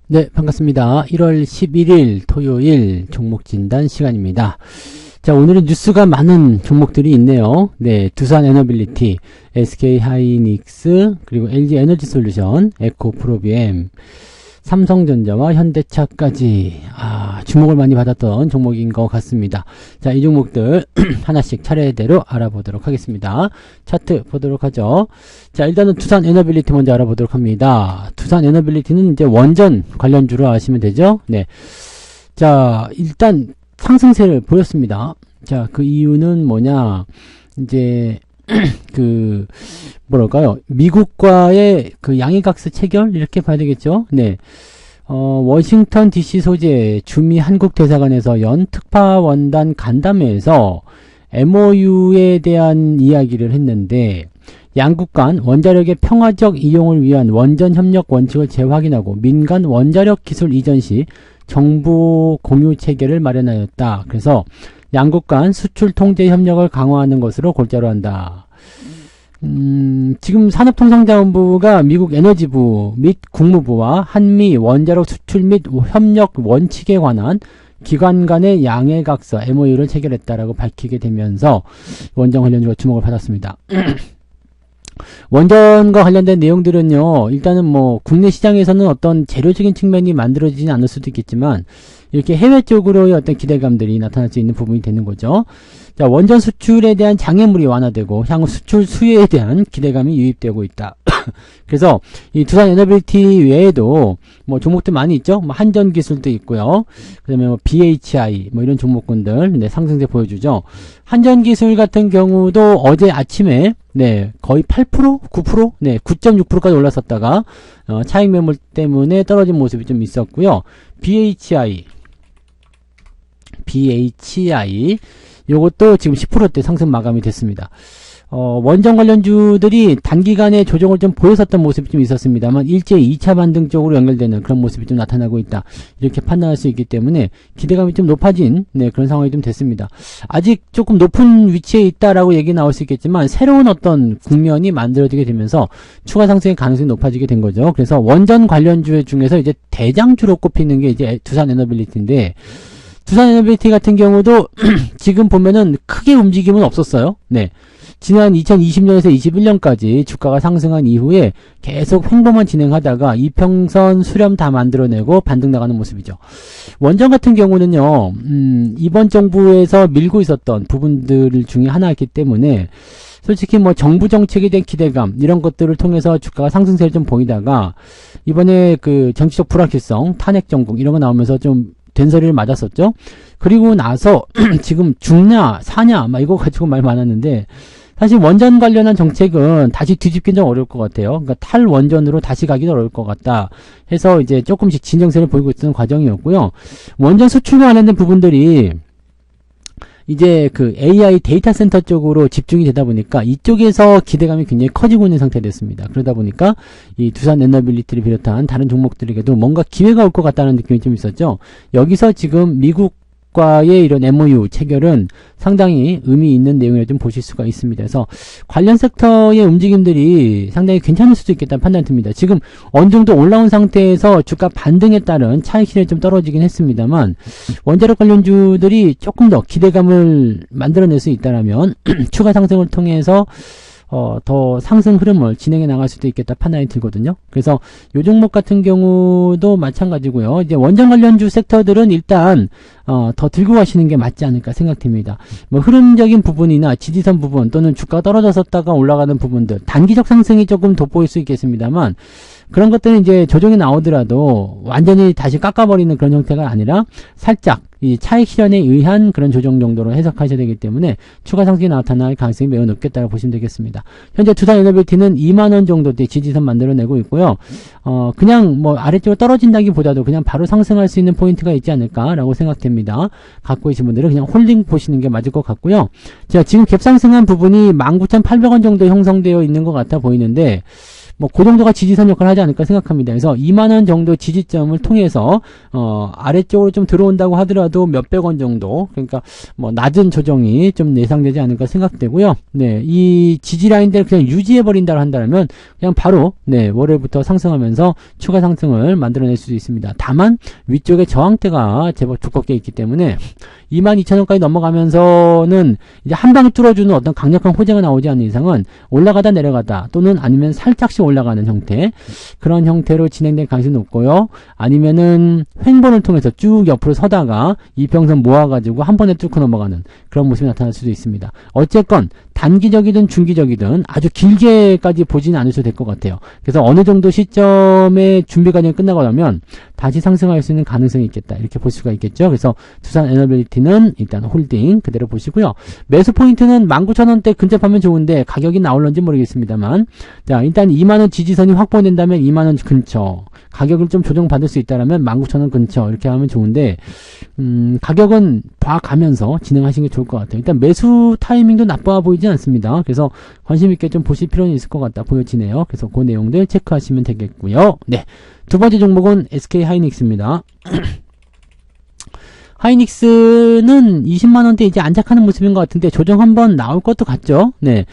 네, 반갑습니다. 1월 11일 토요일 종목 진단 시간입니다. 자, 오늘은 뉴스가 많은 종목들이 있네요. 네, 두산에너빌리티, SK하이닉스, 그리고 LG에너지솔루션, 에코프로비엠, 삼성전자와 현대차까지 주목을 많이 받았던 종목인 것 같습니다. 자, 이 종목들 하나씩 차례대로 알아보도록 하겠습니다. 차트 보도록 하죠. 자, 일단은 두산에너빌리티 먼저 알아보도록 합니다. 두산에너빌리티는 이제 원전 관련주로 아시면 되죠. 네. 자, 일단 상승세를 보였습니다. 자, 그 이유는 뭐냐, 이제 뭐랄까요, 미국과의 그 양해각서 체결 이렇게 봐야 되겠죠. 네. 워싱턴 DC 소재 주미 한국 대사관에서 연 특파 원단 간담회에서 MOU에 대한 이야기를 했는데, 양국 간 원자력의 평화적 이용을 위한 원전 협력 원칙을 재확인하고 민간 원자력 기술 이전 시 정보 공유 체계를 마련하였다. 그래서 양국 간 수출 통제 협력을 강화하는 것으로 골자로 한다. 지금 산업통상자원부가 미국 에너지부 및 국무부와 한미 원자력 수출 및 협력 원칙에 관한 기관 간의 양해각서 MOU를 체결했다라고 밝히게 되면서 원전 관련주가 주목을 받았습니다. 원전과 관련된 내용들은요, 일단은 뭐 국내 시장에서는 어떤 재료적인 측면이 만들어지진 않을 수도 있겠지만 이렇게 해외 쪽으로의 어떤 기대감들이 나타날 수 있는 부분이 되는 거죠. 자, 원전 수출에 대한 장애물이 완화되고 향후 수출 수요에 대한 기대감이 유입되고 있다. 그래서 이 두산에너빌리티 외에도 뭐 종목들 많이 있죠. 뭐 한전기술도 있고요. 그다음에 뭐 BHI 뭐 이런 종목군들 상승세 보여주죠. 한전기술 같은 경우도 어제 아침에 거의 8%, 9%, 9.6%까지 올랐었다가 차익 매물 때문에 떨어진 모습이 좀 있었고요. BHI 요것도 지금 10%대 상승 마감이 됐습니다. 원전 관련주들이 단기간에 조정을 좀 보였었던 모습이 좀 있었습니다만 일제히 2차 반등 쪽으로 연결되는 그런 모습이 좀 나타나고 있다. 이렇게 판단할 수 있기 때문에 기대감이 좀 높아진 그런 상황이 좀 됐습니다. 아직 조금 높은 위치에 있다라고 얘기 나올 수 있겠지만 새로운 어떤 국면이 만들어지게 되면서 추가 상승의 가능성이 높아지게 된 거죠. 그래서 원전 관련주 중에서 이제 대장주로 꼽히는 게 이제 두산에너빌리티인데, 두산에너빌리티 같은 경우도 지금 보면은 크게 움직임은 없었어요. 지난 2020년에서 21년까지 주가가 상승한 이후에 계속 횡보만 진행하다가 이평선 수렴 다 만들어내고 반등 나가는 모습이죠. 원전 같은 경우는요, 이번 정부에서 밀고 있었던 부분들 중에 하나였기 때문에 솔직히 뭐 정부 정책에 대한 기대감 이런 것들을 통해서 주가가 상승세를 좀 보이다가 이번에 그 정치적 불확실성, 탄핵 정국 이런 거 나오면서 좀 된소리를 맞았었죠. 그리고 나서 지금 죽냐 사냐 막 이거 가지고 말 많았는데, 사실 원전 관련한 정책은 다시 뒤집기는 좀 어려울 것 같아요. 그러니까 탈원전으로 다시 가기는 어려울 것 같다 해서 이제 조금씩 진정세를 보이고 있는 과정이었고요. 원전 수출과 관련된 부분들이 이제 그 AI 데이터 센터 쪽으로 집중이 되다 보니까 이쪽에서 기대감이 굉장히 커지고 있는 상태가 됐습니다. 그러다 보니까 이 두산에너빌리티를 비롯한 다른 종목들에게도 뭔가 기회가 올 것 같다는 느낌이 좀 있었죠. 여기서 지금 미국과의 이런 MOU 체결은 상당히 의미 있는 내용을 좀 보실 수가 있습니다. 그래서 관련 섹터의 움직임들이 상당히 괜찮을 수도 있겠다는 판단이 듭니다. 지금 어느 정도 올라온 상태에서 주가 반등에 따른 차익 실현이 좀 떨어지긴 했습니다만, 원자력 관련주들이 조금 더 기대감을 만들어낼 수 있다라면 추가 상승을 통해서 더 상승 흐름을 진행해 나갈 수도 있겠다 판단이 들거든요. 그래서 요 종목 같은 경우도 마찬가지고요. 이제 원전 관련주 섹터들은 일단 더 들고 가시는 게 맞지 않을까 생각됩니다. 뭐 흐름적인 부분이나 지지선 부분 또는 주가가 떨어졌었다가 올라가는 부분들, 단기적 상승이 조금 돋보일 수 있겠습니다만, 그런 것들은 이제 조정이 나오더라도 완전히 다시 깎아버리는 그런 형태가 아니라 살짝 이 차익 실현에 의한 그런 조정 정도로 해석하셔야 되기 때문에 추가 상승이 나타날 가능성이 매우 높겠다고 보시면 되겠습니다. 현재 두산 에너빌티는 2만원 정도대 지지선 만들어내고 있고요. 그냥 뭐 아래쪽으로 떨어진다기보다도 그냥 바로 상승할 수 있는 포인트가 있지 않을까라고 생각됩니다. 갖고 계신 분들은 그냥 홀딩 보시는 게 맞을 것 같고요. 자, 지금 갭상승한 부분이 19,800원 정도 형성되어 있는 것 같아 보이는데 뭐 그 정도가 지지선 역할을 하지 않을까 생각합니다. 그래서 2만원 정도 지지점을 통해서 아래쪽으로 좀 들어온다고 하더라도 몇백원 정도, 그러니까 뭐 낮은 조정이 좀 예상되지 않을까 생각되고요. 네, 이 지지 라인들을 그냥 유지해 버린다고 한다면 그냥 바로 네, 월요일부터 상승하면서 추가 상승을 만들어낼 수도 있습니다. 다만 위쪽에 저항대가 제법 두껍게 있기 때문에 22,000원까지 넘어가면서는 이제 한 방에 뚫어주는 어떤 강력한 호재가 나오지 않는 이상은 올라가다 내려가다 또는 아니면 살짝씩 올라가는 형태, 그런 형태로 진행될 가능성이 높고요. 아니면은 횡보를 통해서 쭉 옆으로 서다가 이평선 모아가지고 한 번에 뚫고 넘어가는 그런 모습이 나타날 수도 있습니다. 어쨌건 단기적이든 중기적이든 아주 길게까지 보지는 않으셔도 될 것 같아요. 그래서 어느 정도 시점에 준비 과정이 끝나고 나면 다시 상승할 수 있는 가능성이 있겠다, 이렇게 볼 수가 있겠죠. 그래서 두산 에너빌리티는 일단 홀딩 그대로 보시고요. 매수 포인트는 19,000원대 근접하면 좋은데 가격이 나올런지 모르겠습니다만, 자, 일단 2만원 지지선이 확보된다면 2만원 근처, 가격을 좀 조정받을 수 있다라면 19,000원 근처 이렇게 하면 좋은데, 가격은 봐가면서 진행하시는 게 좋을 것 같아요. 일단 매수 타이밍도 나빠 보이지 않습니다. 그래서 관심 있게 좀 보실 필요는 있을 것 같다 보여지네요. 그래서 그 내용들 체크하시면 되겠고요. 네, 두 번째 종목은 SK 하이닉스입니다. 하이닉스는 20만원대 이제 안착하는 모습인 것 같은데 조정 한번 나올 것도 같죠. 네.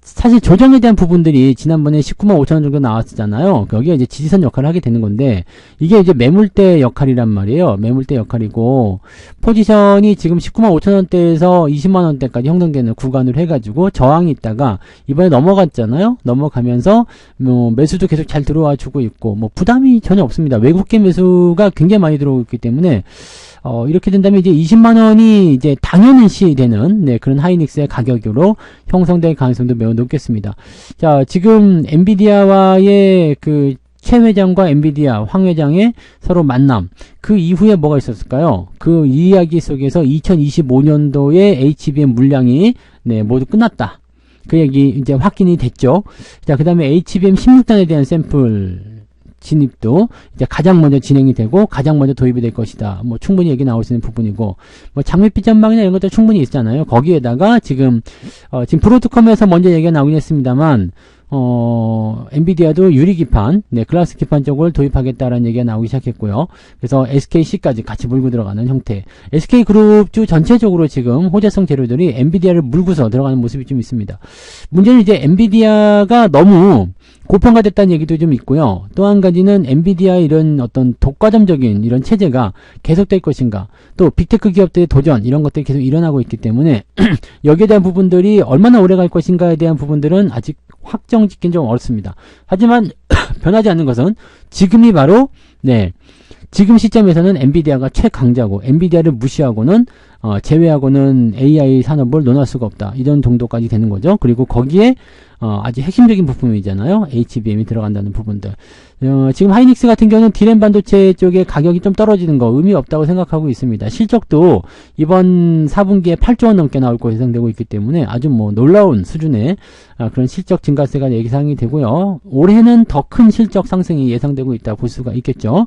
사실 조정에 대한 부분들이 지난번에 19만 5천원 정도 나왔었잖아요. 여기가 이제 지지선 역할을 하게 되는 건데, 이게 이제 매물대 역할이란 말이에요. 매물대 역할이고, 포지션이 지금 19만 5천원대에서 20만원대까지 형성되는 구간으로 해가지고 저항이 있다가 이번에 넘어갔잖아요. 넘어가면서 뭐 매수도 계속 잘 들어와 주고 있고, 뭐 부담이 전혀 없습니다. 외국계 매수가 굉장히 많이 들어오고 있기 때문에 이렇게 된다면 이제 20만원이 이제 당연시 되는, 네, 그런 하이닉스의 가격으로 형성될 가능성도 매우 높겠습니다. 자, 지금 엔비디아와의 그 최 회장과 엔비디아 황 회장의 서로 만남, 그 이후에 뭐가 있었을까요? 그 이야기 속에서 2025년도에 HBM 물량이 네, 모두 끝났다, 그 얘기 이제 확인이 됐죠. 자, 그 다음에 HBM 16단에 대한 샘플 진입도 이제 가장 먼저 진행이 되고 가장 먼저 도입이 될 것이다. 뭐 충분히 얘기 나올 수 있는 부분이고, 뭐 장밋빛 전망이나 이런 것도 충분히 있잖아요. 거기에다가 지금 브로드컴에서 먼저 얘기가 나오긴 했습니다만, 엔비디아도 유리기판, 네, 글라스 기판 쪽을 도입하겠다라는 얘기가 나오기 시작했고요. 그래서 SKC까지 같이 물고 들어가는 형태. SK그룹주 전체적으로 지금 호재성 재료들이 엔비디아를 물고서 들어가는 모습이 좀 있습니다. 문제는 이제 엔비디아가 너무 고평가됐다는 얘기도 좀 있고요. 또 한 가지는 엔비디아의 이런 어떤 독과점적인 이런 체제가 계속될 것인가, 또 빅테크 기업들의 도전, 이런 것들이 계속 일어나고 있기 때문에 여기에 대한 부분들이 얼마나 오래 갈 것인가에 대한 부분들은 아직 확정 짓긴 좀 어렵습니다. 하지만 변하지 않는 것은 지금이 바로, 네, 지금 시점에서는 엔비디아가 최강자고, 엔비디아를 무시하고는 제외하고는 AI 산업을 논할 수가 없다, 이런 정도까지 되는 거죠. 그리고 거기에 아주 핵심적인 부품이잖아요. HBM이 들어간다는 부분들. 지금 하이닉스 같은 경우는 디램 반도체 쪽에 가격이 좀 떨어지는 거 의미 없다고 생각하고 있습니다. 실적도 이번 4분기에 8조원 넘게 나올 것으로 예상되고 있기 때문에 아주 뭐 놀라운 수준의 그런 실적 증가세가 예상이 되고요. 올해는 더 큰 실적 상승이 예상되고 있다 볼 수가 있겠죠.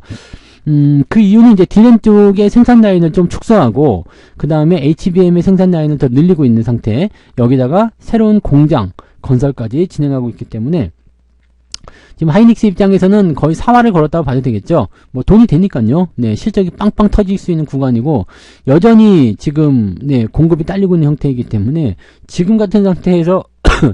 그 이유는 이제 디램 쪽의 생산 라인을 좀 축소하고, 그 다음에 HBM의 생산 라인을 더 늘리고 있는 상태, 여기다가 새로운 공장 건설까지 진행하고 있기 때문에 지금 하이닉스 입장에서는 거의 사활을 걸었다고 봐도 되겠죠. 뭐 돈이 되니까요. 네, 실적이 빵빵 터질 수 있는 구간이고, 여전히 지금 네, 공급이 딸리고 있는 형태이기 때문에 지금 같은 상태에서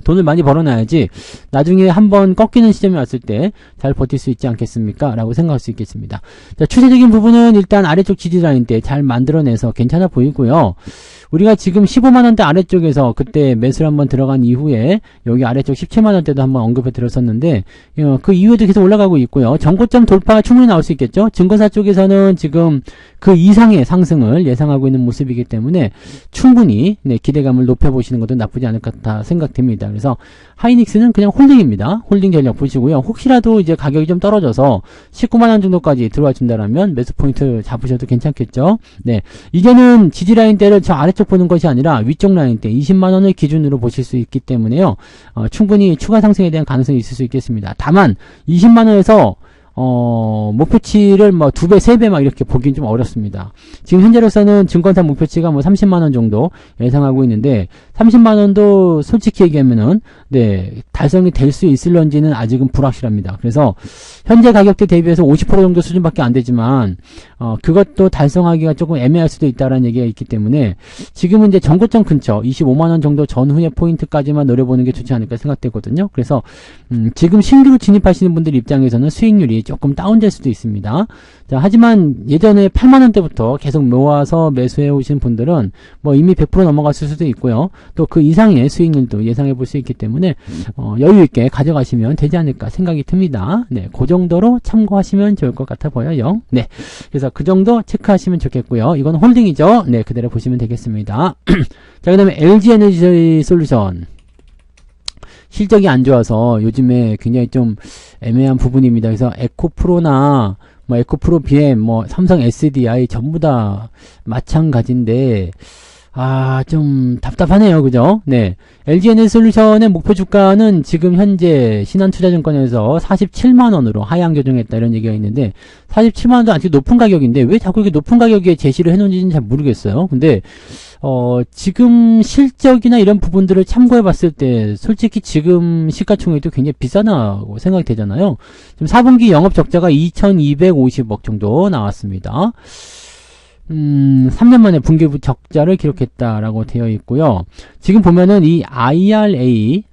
돈을 많이 벌어놔야지 나중에 한번 꺾이는 시점이 왔을 때 잘 버틸 수 있지 않겠습니까? 라고 생각할 수 있겠습니다. 자, 추세적인 부분은 일단 아래쪽 지지라인 때 잘 만들어내서 괜찮아 보이고요. 우리가 지금 15만원대 아래쪽에서 그때 매수를 한번 들어간 이후에 여기 아래쪽 17만원대도 한번 언급해 드렸었는데 그 이후에도 계속 올라가고 있고요. 전고점 돌파가 충분히 나올 수 있겠죠. 증권사 쪽에서는 지금 그 이상의 상승을 예상하고 있는 모습이기 때문에 충분히 네, 기대감을 높여보시는 것도 나쁘지 않을 것 같다 생각됩니다. 그래서 하이닉스는 그냥 홀딩입니다. 홀딩 전략 보시고요. 혹시라도 이제 가격이 좀 떨어져서 19만원 정도까지 들어와 준다라면 매수 포인트 잡으셔도 괜찮겠죠. 네, 이제는 지지 라인대를 저 아래쪽 보는 것이 아니라 위쪽 라인대 20만원을 기준으로 보실 수 있기 때문에요. 충분히 추가 상승에 대한 가능성이 있을 수 있겠습니다. 다만 20만원에서 목표치를 뭐 2배, 3배 막 이렇게 보긴 좀 어렵습니다. 지금 현재로서는 증권사 목표치가 뭐 30만원 정도 예상하고 있는데 30만원도 솔직히 얘기하면은 네, 달성이 될 수 있을런지는 아직은 불확실합니다. 그래서 현재 가격대 대비해서 50% 정도 수준밖에 안 되지만 그것도 달성하기가 조금 애매할 수도 있다라는 얘기가 있기 때문에 지금은 이제 전고점 근처 25만원 정도 전후의 포인트까지만 노려보는 게 좋지 않을까 생각되거든요. 그래서 지금 신규로 진입하시는 분들 입장에서는 수익률이 조금 다운될 수도 있습니다. 자, 하지만 예전에 8만원대부터 계속 모아서 매수해 오신 분들은 뭐 이미 100% 넘어갔을 수도 있고요. 또 그 이상의 수익률도 예상해 볼 수 있기 때문에 여유 있게 가져가시면 되지 않을까 생각이 듭니다. 네, 그 정도로 참고하시면 좋을 것 같아 보여요. 네, 그래서 그 정도 체크하시면 좋겠고요. 이건 홀딩이죠. 네, 그대로 보시면 되겠습니다. 자, 그 다음에 LG 에너지 솔루션. 실적이 안 좋아서 요즘에 굉장히 좀 애매한 부분입니다. 그래서 에코프로나 뭐 에코프로 BM, 뭐 삼성 SDI 전부 다 마찬가지인데 좀 답답하네요. 그죠? 네. LG에너지솔루션의 목표 주가는 지금 현재 신한투자증권에서 47만원으로 하향 조정했다 이런 얘기가 있는데 47만원도 아직 높은 가격인데 왜 자꾸 이렇게 높은 가격에 제시를 해놓은지는 잘 모르겠어요. 근데 지금 실적이나 이런 부분들을 참고해 봤을 때 솔직히 지금 시가총액도 굉장히 비싸다고 생각이 되잖아요. 지금 4분기 영업 적자가 2250억 정도 나왔습니다. 3년 만에 분기 적자를 기록했다라고 되어 있고요. 지금 보면은 이 IRA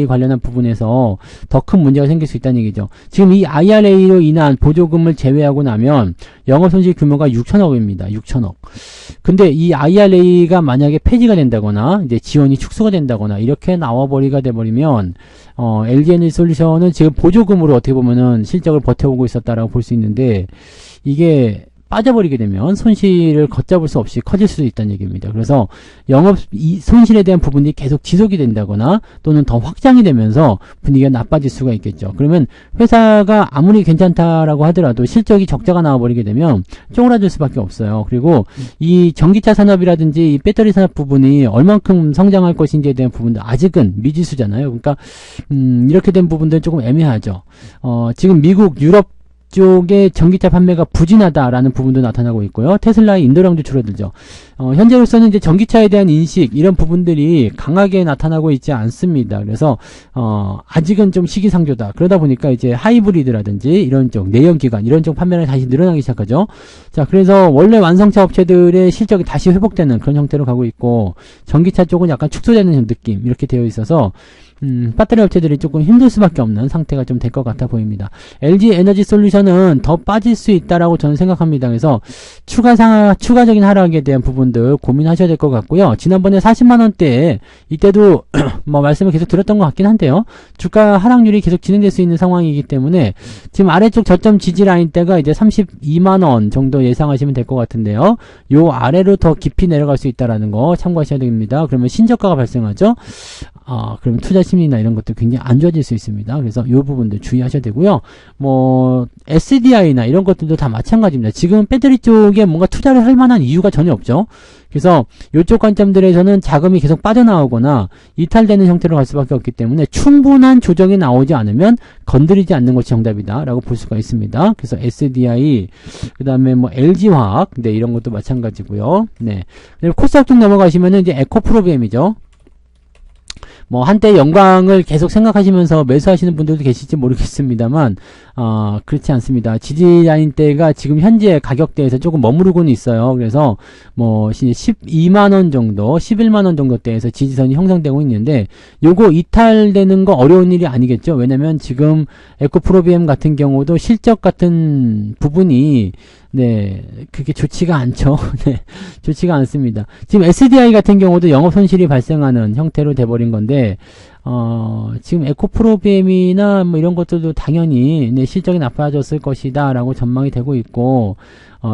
관련한 부분에서 더 큰 문제가 생길 수 있다는 얘기죠. 지금 이 IRA로 인한 보조금을 제외하고 나면 영업손실 규모가 6천억입니다. 6천억. 근데 이 IRA가 만약에 폐지가 된다거나 이제 지원이 축소가 된다거나 이렇게 나와버리가 돼버리면 LG에너지솔루션은 지금 보조금으로 어떻게 보면은 실적을 버텨오고 있었다라고 볼 수 있는데 이게 빠져버리게 되면 손실을 걷잡을 수 없이 커질 수도 있다는 얘기입니다. 그래서 영업 손실에 대한 부분이 계속 지속이 된다거나 또는 더 확장이 되면서 분위기가 나빠질 수가 있겠죠. 그러면 회사가 아무리 괜찮다라고 하더라도 실적이 적자가 나와버리게 되면 쪼그라들 수밖에 없어요. 그리고 이 전기차 산업이라든지 이 배터리 산업 부분이 얼만큼 성장할 것인지에 대한 부분도 아직은 미지수잖아요. 그러니까 이렇게 된 부분들은 조금 애매하죠. 지금 미국, 유럽 쪽의 전기차 판매가 부진하다라는 부분도 나타나고 있고요. 테슬라의 인도량도 줄어들죠. 현재로서는 이제 전기차에 대한 인식 이런 부분들이 강하게 나타나고 있지 않습니다. 그래서 아직은 좀 시기상조다. 그러다 보니까 이제 하이브리드라든지 이런 쪽 내연기관 이런 쪽 판매를 다시 늘어나기 시작하죠. 자, 그래서 원래 완성차 업체들의 실적이 다시 회복되는 그런 형태로 가고 있고 전기차 쪽은 약간 축소되는 느낌 이렇게 되어 있어서 배터리 업체들이 조금 힘들 수밖에 없는 상태가 좀 될 것 같아 보입니다. LG 에너지 솔루션은 더 빠질 수 있다라고 저는 생각합니다. 그래서 추가적인 하락에 대한 부분들 고민하셔야 될 것 같고요. 지난번에 40만원대 이때도 뭐 말씀을 계속 드렸던 것 같긴 한데요. 주가 하락률이 계속 진행될 수 있는 상황이기 때문에 지금 아래쪽 저점 지지 라인대가 이제 32만원 정도 예상하시면 될 것 같은데요. 요 아래로 더 깊이 내려갈 수 있다라는 거 참고하셔야 됩니다. 그러면 신저가가 발생하죠. 그러면 투자 심리나 이런 것도 굉장히 안 좋아질 수 있습니다. 그래서 이 부분들 주의하셔야 되고요. 뭐 SDI나 이런 것들도 다 마찬가지입니다. 지금 배터리 쪽에 뭔가 투자를 할 만한 이유가 전혀 없죠. 그래서 이쪽 관점들에서는 자금이 계속 빠져나오거나 이탈되는 형태로 갈 수밖에 없기 때문에 충분한 조정이 나오지 않으면 건드리지 않는 것이 정답이다 라고 볼 수가 있습니다. 그래서 SDI 그 다음에 뭐 LG화학 네, 이런 것도 마찬가지고요. 네. 코스닥 쪽 넘어가시면은 이제 에코프로비엠이죠. 뭐 한때 영광을 계속 생각하시면서 매수하시는 분들도 계실지 모르겠습니다만 그렇지 않습니다. 지지 라인대가 지금 현재 가격대에서 조금 머무르고는 있어요. 그래서 뭐 12만원 정도 11만원 정도대에서 지지선이 형성되고 있는데 요거 이탈되는 거 어려운 일이 아니겠죠. 왜냐면 지금 에코프로비엠 같은 경우도 실적 같은 부분이 네, 그게 좋지가 않죠. 네, 좋지가 않습니다. 지금 SDI 같은 경우도 영업 손실이 발생하는 형태로 돼버린 건데, 지금 에코프로비엠이나 뭐 이런 것들도 당연히 네, 실적이 나빠졌을 것이다 라고 전망이 되고 있고,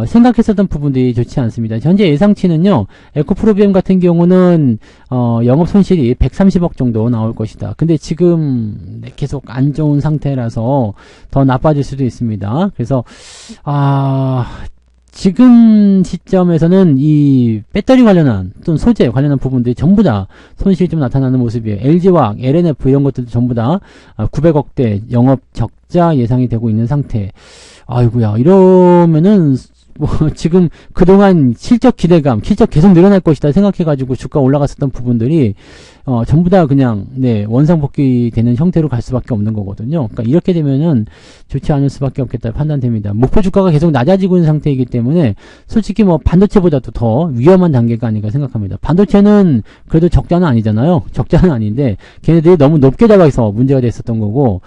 생각했었던 부분들이 좋지 않습니다. 현재 예상치는요, 에코프로비엠 같은 경우는, 영업 손실이 130억 정도 나올 것이다. 근데 지금 네, 계속 안 좋은 상태라서 더 나빠질 수도 있습니다. 그래서, 지금 시점에서는 이 배터리 관련한 또는 소재 관련한 부분들이 전부 다 손실이 좀 나타나는 모습이에요. LG화학, LNF 이런 것들도 전부 다 900억대 영업 적자 예상이 되고 있는 상태. 아이고야, 이러면은 뭐 지금 그동안 실적 기대감, 실적 계속 늘어날 것이다 생각해가지고 주가 올라갔었던 부분들이 전부 다 그냥 네 원상복귀 되는 형태로 갈 수밖에 없는 거거든요. 그러니까 이렇게 되면은 좋지 않을 수밖에 없겠다 판단됩니다. 목표 주가가 계속 낮아지고 있는 상태이기 때문에 솔직히 뭐 반도체보다도 더 위험한 단계가 아닌가 생각합니다. 반도체는 그래도 적자는 아니잖아요. 적자는 아닌데 걔네들이 너무 높게 잡아서 문제가 됐었던 거고,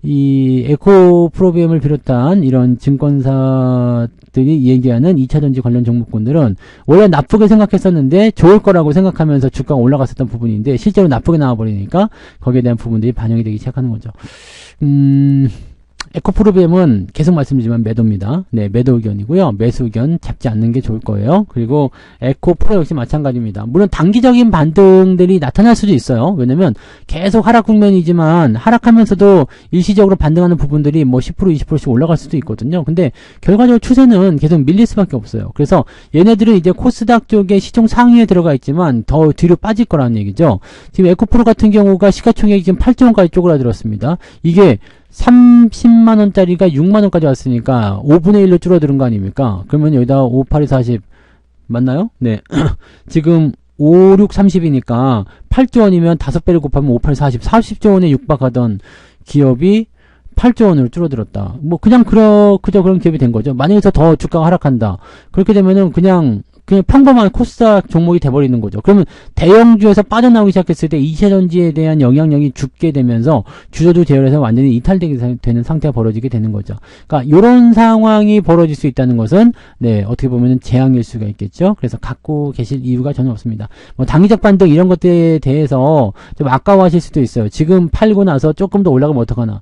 이 에코프로비엠을 비롯한 이런 증권사들이 얘기하는 2차전지 관련 종목군들은 원래 나쁘게 생각했었는데 좋을 거라고 생각하면서 주가가 올라갔었던 부분인데 실제로 나쁘게 나와버리니까 거기에 대한 부분들이 반영이 되기 시작하는 거죠. 에코프로비엠은 계속 말씀드리지만 매도입니다. 네, 매도 의견이고요. 매수 의견 잡지 않는 게 좋을 거예요. 그리고 에코프로 역시 마찬가지입니다. 물론 단기적인 반등들이 나타날 수도 있어요. 왜냐면 계속 하락 국면이지만 하락하면서도 일시적으로 반등하는 부분들이 뭐 10% 20%씩 올라갈 수도 있거든요. 근데 결과적으로 추세는 계속 밀릴 수밖에 없어요. 그래서 얘네들은 이제 코스닥 쪽에 시총 상위에 들어가 있지만 더 뒤로 빠질 거라는 얘기죠. 지금 에코프로 같은 경우가 시가총액이 지금 8조 원까지 쪼그라들었습니다. 이게 30만원짜리가 6만원까지 왔으니까 5분의 1로 줄어드는 거 아닙니까? 그러면 여기다 5, 8, 2, 40 맞나요? 네. 지금 5, 6, 30이니까 8조 원이면 5배를 곱하면 5, 8, 40 40조 원에 육박하던 기업이 8조 원으로 줄어들었다. 뭐 그냥 그저 그런 기업이 된 거죠. 만약에 더 주가가 하락한다. 그렇게 되면은 그냥 평범한 코스닥 종목이 돼버리는 거죠. 그러면 대형주에서 빠져나오기 시작했을 때 2차전지에 대한 영향력이 죽게 되면서 주저주 제열에서 완전히 이탈되게 되는 상태가 벌어지게 되는 거죠. 그러니까 이런 상황이 벌어질 수 있다는 것은 네 어떻게 보면 재앙일 수가 있겠죠. 그래서 갖고 계실 이유가 전혀 없습니다. 뭐 당위적 반등 이런 것들에 대해서 좀 아까워하실 수도 있어요. 지금 팔고 나서 조금 더 올라가면 어떡하나.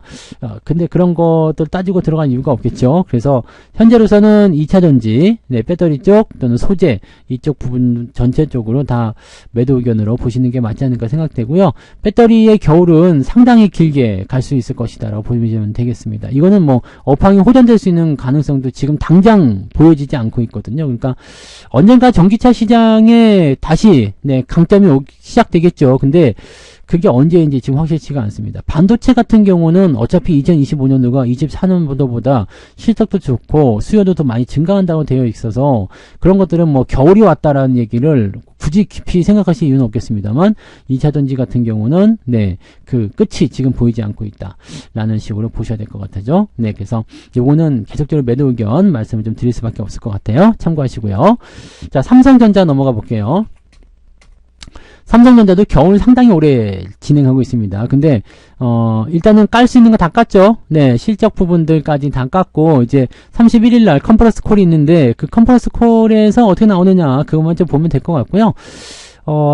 근데 그런 것들 따지고 들어간 이유가 없겠죠. 그래서 현재로서는 2차전지, 네, 배터리 쪽 또는 소재 이쪽 부분 전체적으로 다 매도 의견으로 보시는 게 맞지 않을까 생각되고요. 배터리의 겨울은 상당히 길게 갈 수 있을 것이다 라고 보시면 되겠습니다. 이거는 뭐 업황이 호전될 수 있는 가능성도 지금 당장 보여지지 않고 있거든요. 그러니까 언젠가 전기차 시장에 다시 네 강점이 시작되겠죠. 근데 그게 언제인지 지금 확실치가 않습니다. 반도체 같은 경우는 어차피 2025년도가 24년보다 실적도 좋고 수요도 더 많이 증가한다고 되어 있어서 그런 것들은 뭐 겨울이 왔다라는 얘기를 굳이 깊이 생각하실 이유는 없겠습니다만 2차전지 같은 경우는 네, 그 끝이 지금 보이지 않고 있다 라는 식으로 보셔야 될 것 같아요. 네, 그래서 요거는 계속적으로 매도 의견 말씀을 좀 드릴 수밖에 없을 것 같아요. 참고하시고요. 자, 삼성전자 넘어가 볼게요. 삼성전자도 겨울 상당히 오래 진행하고 있습니다. 근데 일단은 깔 수 있는 거 다 깠죠. 네, 실적 부분들까지 다 깠고 이제 31일 날 컨퍼런스 콜이 있는데 그 컨퍼런스 콜에서 어떻게 나오느냐 그것만 좀 보면 될 것 같고요.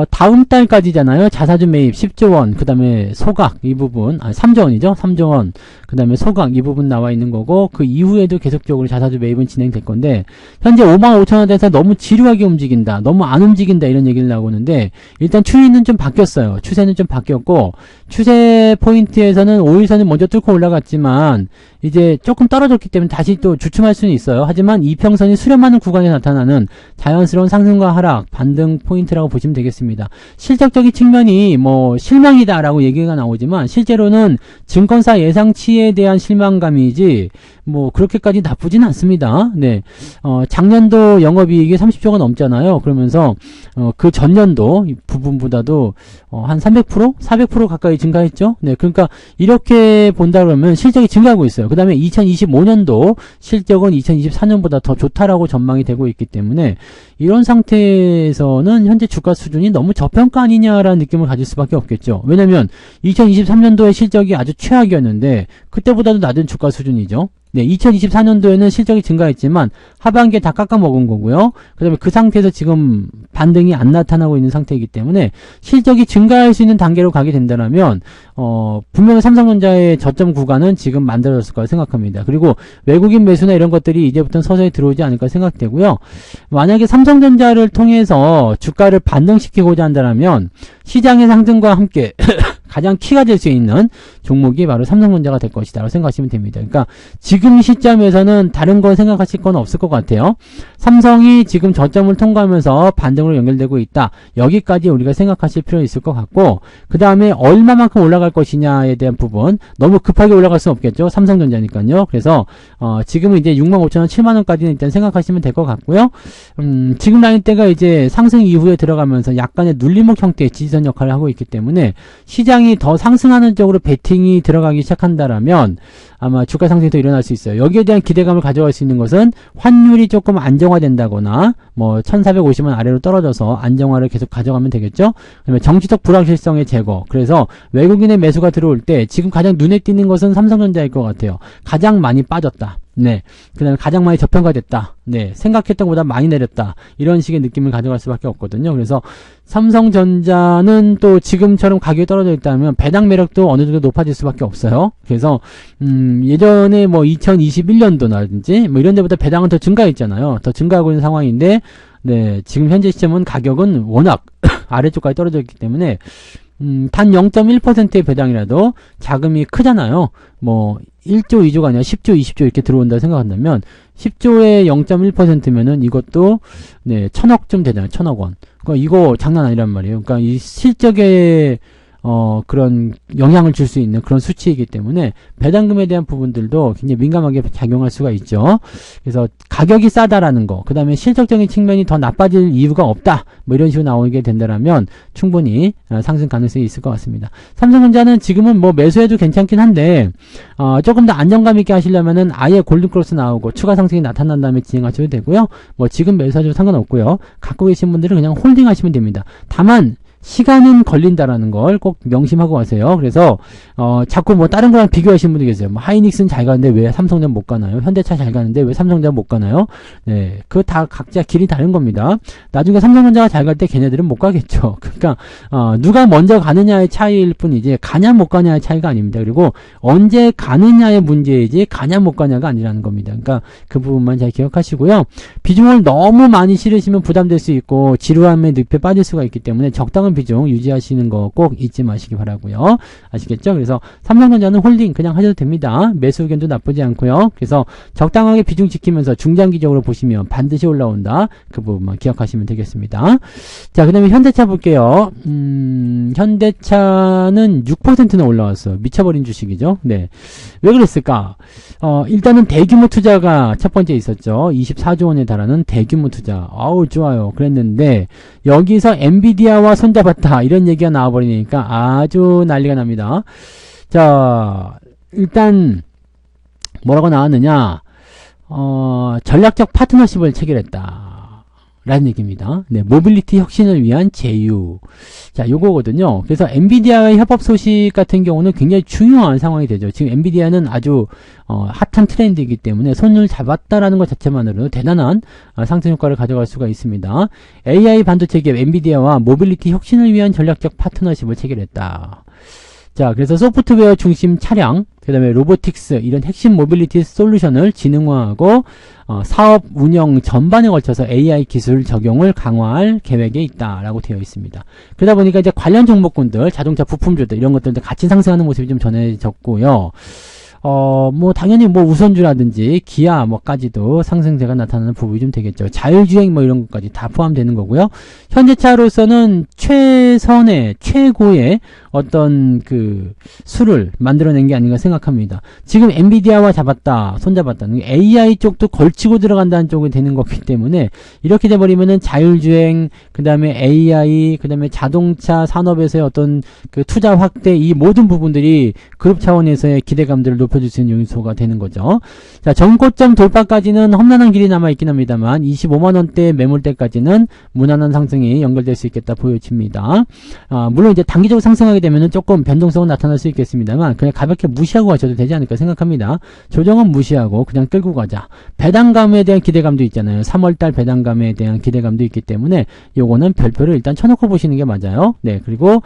다음 달까지잖아요. 자사주 매입 10조 원, 그 다음에 소각 이 부분, 3조 원이죠. 3조 원, 그 다음에 소각 이 부분 나와 있는 거고, 그 이후에도 계속적으로 자사주 매입은 진행될 건데, 현재 55,000원대에서 너무 지루하게 움직인다, 너무 안 움직인다 이런 얘기를 나오는데, 일단 추이는 좀 바뀌었어요. 추세는 좀 바뀌었고, 추세 포인트에서는 5일선을 먼저 뚫고 올라갔지만, 이제 조금 떨어졌기 때문에 다시 또 주춤할 수는 있어요. 하지만 이평선이 수렴하는 구간에 나타나는 자연스러운 상승과 하락, 반등 포인트라고 보시면 되겠습니다. 실적적인 측면이 뭐 실망이다라고 얘기가 나오지만 실제로는 증권사 예상치에 대한 실망감이지 뭐 그렇게까지 나쁘진 않습니다. 네, 작년도 영업이익이 30조가 넘잖아요. 그러면서 그 전년도 부분보다도 한 300%, 400% 가까이 증가했죠. 네, 그러니까 이렇게 본다 그러면 실적이 증가하고 있어요. 그 다음에 2025년도 실적은 2024년보다 더 좋다라고 전망이 되고 있기 때문에 이런 상태에서는 현재 주가 수준이 너무 저평가 아니냐라는 느낌을 가질 수밖에 없겠죠. 왜냐면 2023년도의 실적이 아주 최악이었는데 그때보다도 낮은 주가 수준이죠. 네, 2024년도에는 실적이 증가했지만 하반기에 다 깎아먹은 거고요. 그 다음에 그 상태에서 지금 반등이 안 나타나고 있는 상태이기 때문에 실적이 증가할 수 있는 단계로 가게 된다면 분명히 삼성전자의 저점 구간은 지금 만들어졌을 거라 생각합니다. 그리고 외국인 매수나 이런 것들이 이제부터는 서서히 들어오지 않을까 생각되고요. 만약에 삼성전자를 통해서 주가를 반등시키고자 한다면 시장의 상승과 함께 가장 키가 될 수 있는 종목이 바로 삼성전자가 될 것이다 라고 생각하시면 됩니다. 그러니까 지금 시점에서는 다른 거 생각하실 건 없을 것 같아요. 삼성이 지금 저점을 통과하면서 반등으로 연결되고 있다. 여기까지 우리가 생각하실 필요는 있을 것 같고, 그 다음에 얼마만큼 올라갈 것이냐에 대한 부분, 너무 급하게 올라갈 수는 없겠죠. 삼성전자니까요. 그래서 지금은 이제 65,000원, 7만원까지는 일단 생각하시면 될 것 같고요. 지금 라인대가 이제 상승 이후에 들어가면서 약간의 눌림목 형태의 지지선 역할을 하고 있기 때문에 시장이 더 상승하는 쪽으로 베팅이 들어가기 시작한다라면 아마 주가 상승이 더 일어날 수 있어요. 여기에 대한 기대감을 가져갈 수 있는 것은 환율이 조금 안정화된다거나 뭐 1450원 아래로 떨어져서 안정화를 계속 가져가면 되겠죠. 그다음에 정치적 불확실성의 제거. 그래서 외국인의 매수가 들어올 때 지금 가장 눈에 띄는 것은 삼성전자일 것 같아요. 가장 많이 빠졌다. 네. 그 다음에 가장 많이 저평가됐다. 네. 생각했던 것보다 많이 내렸다. 이런 식의 느낌을 가져갈 수밖에 없거든요. 그래서 삼성전자는 또 지금처럼 가격이 떨어져 있다면 배당 매력도 어느 정도 높아질 수밖에 없어요. 그래서 예전에 뭐 2021년도라든지 뭐 이런 데보다 배당은 더 증가했잖아요. 더 증가하고 있는 상황인데, 네. 지금 현재 시점은 가격은 워낙 아래쪽까지 떨어져 있기 때문에 단 0.1%의 배당이라도 자금이 크잖아요. 뭐 1조, 2조가 아니라 10조, 20조 이렇게 들어온다 생각한다면 10조에 0.1%면은 이것도 네, 1000억쯤 되잖아요. 1000억 원. 그러니까 이거 장난 아니란 말이에요. 그러니까 이 실적에 그런 영향을 줄 수 있는 그런 수치이기 때문에 배당금에 대한 부분들도 굉장히 민감하게 작용할 수가 있죠. 그래서 가격이 싸다라는 거, 그 다음에 실적적인 측면이 더 나빠질 이유가 없다, 뭐 이런 식으로 나오게 된다면 충분히 상승 가능성이 있을 것 같습니다. 삼성전자는 지금은 뭐 매수해도 괜찮긴 한데 조금 더 안정감 있게 하시려면은 아예 골든크로스 나오고 추가 상승이 나타난 다음에 진행하셔도 되고요. 뭐 지금 매수하셔도 상관없고요. 갖고 계신 분들은 그냥 홀딩 하시면 됩니다. 다만 시간은 걸린다라는 걸 꼭 명심하고 가세요. 그래서 자꾸 뭐 다른 거랑 비교하시는 분들 계세요. 뭐 하이닉스는 잘 가는데 왜 삼성전자 못 가나요? 현대차 잘 가는데 왜 삼성전자 못 가나요? 네, 그 다 각자 길이 다른 겁니다. 나중에 삼성전자가 잘 갈 때 걔네들은 못 가겠죠. 그러니까 누가 먼저 가느냐의 차이일 뿐이지 가냐 못 가냐의 차이가 아닙니다. 그리고 언제 가느냐의 문제이지 가냐 못 가냐가 아니라는 겁니다. 그러니까 그 부분만 잘 기억하시고요. 비중을 너무 많이 실으시면 부담될 수 있고 지루함의 늪에 빠질 수가 있기 때문에 적당한 비중 유지하시는 거 꼭 잊지 마시기 바라고요. 아시겠죠? 그래서 삼성전자는 홀딩 그냥 하셔도 됩니다. 매수 의견도 나쁘지 않고요. 그래서 적당하게 비중 지키면서 중장기적으로 보시면 반드시 올라온다. 그 부분만 기억하시면 되겠습니다. 자, 그 다음에 현대차 볼게요. 현대차는 6%나 올라왔어요. 미쳐버린 주식이죠. 네. 왜 그랬을까? 일단은 대규모 투자가 첫 번째 있었죠. 24조 원에 달하는 대규모 투자. 아우, 좋아요. 그랬는데 여기서 엔비디아와 손잡았다 이런 얘기가 나와버리니까 아주 난리가 납니다. 자, 일단 뭐라고 나왔느냐, 전략적 파트너십을 체결했다 라는 얘기입니다. 네, 모빌리티 혁신을 위한 제휴. 자, 요거거든요. 그래서 엔비디아의 협업 소식 같은 경우는 굉장히 중요한 상황이 되죠. 지금 엔비디아는 아주 핫한 트렌드이기 때문에 손을 잡았다라는 것 자체만으로도 대단한 상승 효과를 가져갈 수가 있습니다. AI 반도체 기업 엔비디아와 모빌리티 혁신을 위한 전략적 파트너십을 체결했다. 자, 그래서 소프트웨어 중심 차량, 그 다음에 로보틱스, 이런 핵심 모빌리티 솔루션을 지능화하고 사업 운영 전반에 걸쳐서 AI 기술 적용을 강화할 계획에 있다라고 되어 있습니다. 그러다 보니까 이제 관련 종목군들, 자동차 부품주들 이런 것들도 같이 상승하는 모습이 좀 전해졌고요. 뭐 당연히 뭐 우선주라든지 기아 뭐까지도 상승세가 나타나는 부분이 좀 되겠죠. 자율주행 뭐 이런 것까지 다 포함되는 거고요. 현대차로서는 최선의 최고의 어떤 그 수를 만들어낸 게 아닌가 생각합니다. 지금 엔비디아와 손잡았다는 게 AI 쪽도 걸치고 들어간다는 쪽이 되는 거기 때문에 이렇게 돼버리면은 자율주행, 그 다음에 AI, 그 다음에 자동차 산업에서의 어떤 그 투자 확대, 이 모든 부분들이 그룹 차원에서의 기대감들을 높여줄 수 있는 요소가 되는 거죠. 자, 전고점 돌파까지는 험난한 길이 남아있긴 합니다만 25만원대 매물대까지는 무난한 상승이 연결될 수 있겠다 보여집니다. 물론 이제 단기적으로 상승하게 되면은 조금 변동성은 나타날 수 있겠습니다만 그냥 가볍게 무시하고 가셔도 되지 않을까 생각합니다. 조정은 무시하고 그냥 끌고 가자. 배당감에 대한 기대감도 있잖아요. 3월달 배당감에 대한 기대감도 있기 때문에 요거는 별표를 일단 쳐놓고 보시는 게 맞아요. 네, 그리고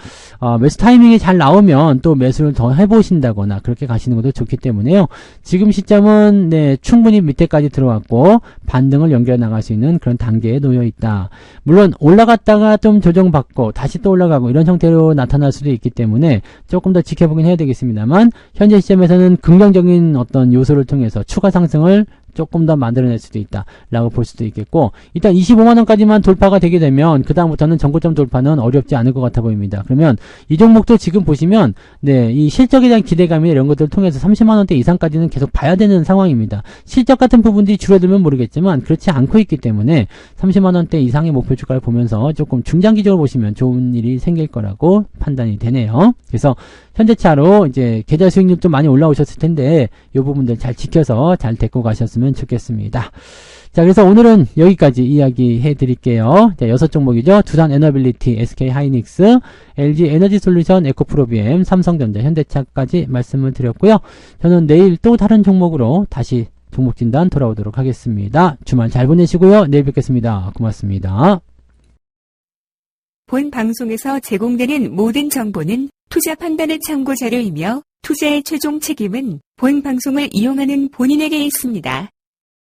매수 타이밍이 잘 나오면 또 매수를 더 해보신다거나 그렇게 가시는 것도 좋기 때문에요. 지금 시점은 네, 충분히 밑에까지 들어왔고 반등을 연결해 나갈 수 있는 그런 단계에 놓여 있다. 물론 올라갔다가 좀 조정받고 다시 또 올라가고 이런 형태로 나타날 수도 있기 때문에 조금 더 지켜보긴 해야 되겠습니다만 현재 시점에서는 긍정적인 어떤 요소를 통해서 추가 상승을 조금 더 만들어낼 수도 있다 라고 볼 수도 있겠고, 일단 25만원까지만 돌파가 되게 되면 그 다음부터는 전고점 돌파는 어렵지 않을 것 같아 보입니다. 그러면 이 종목도 지금 보시면 네, 이 실적에 대한 기대감이 이런 것들을 통해서 30만원대 이상까지는 계속 봐야 되는 상황입니다. 실적 같은 부분들이 줄어들면 모르겠지만 그렇지 않고 있기 때문에 30만원대 이상의 목표 주가를 보면서 조금 중장기적으로 보시면 좋은 일이 생길 거라고 판단이 되네요. 그래서 현재차로 이제 계좌 수익률 좀 많이 올라오셨을 텐데 이 부분들 잘 지켜서 잘 데리고 가셨으면 좋겠습니다. 자, 그래서 오늘은 여기까지 이야기해 드릴게요. 자, 6종목이죠. 두산 에너빌리티, SK 하이닉스, LG 에너지 솔루션, 에코프로비엠, 삼성전자, 현대차까지 말씀을 드렸고요. 저는 내일 또 다른 종목으로 다시 종목 진단 돌아오도록 하겠습니다. 주말 잘 보내시고요. 내일 뵙겠습니다. 고맙습니다. 본 방송에서 제공되는 모든 정보는 투자 판단의 참고 자료이며 투자의 최종 책임은 본 방송을 이용하는 본인에게 있습니다.